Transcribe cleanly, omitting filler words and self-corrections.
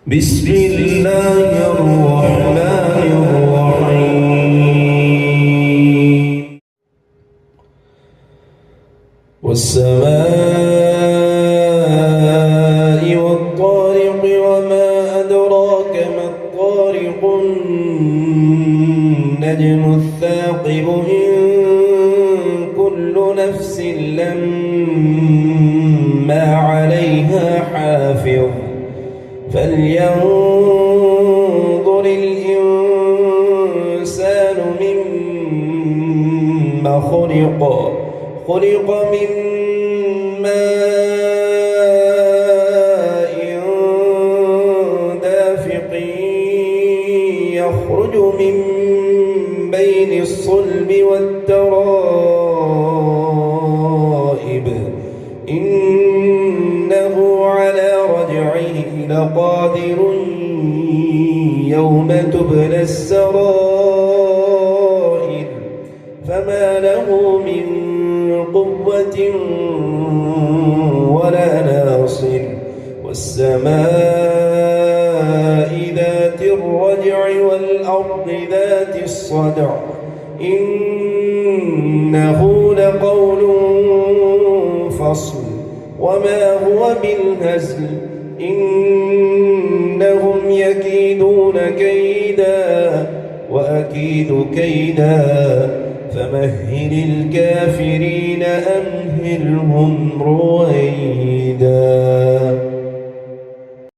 بسم الله الرحمن الرحيم والسماء والطارق وما أدراك ما الطارق النجم الثاقب إن كل نفس لما عليها حافظ فلينظر الإنسان مما خلق من ماء دافق يخرج من بين الصلب والترائب إنه على رجعه لقادر يوم تبلى السرائر فما له من قوة ولا ناصر والسماء ذات الرجع والأرض ذات الصدع إنه لقول فصل وما هو بالهزل إنهم يكيدون كيدا وأكيد كيدا فمهل الكافرين أمهلهم رويدا.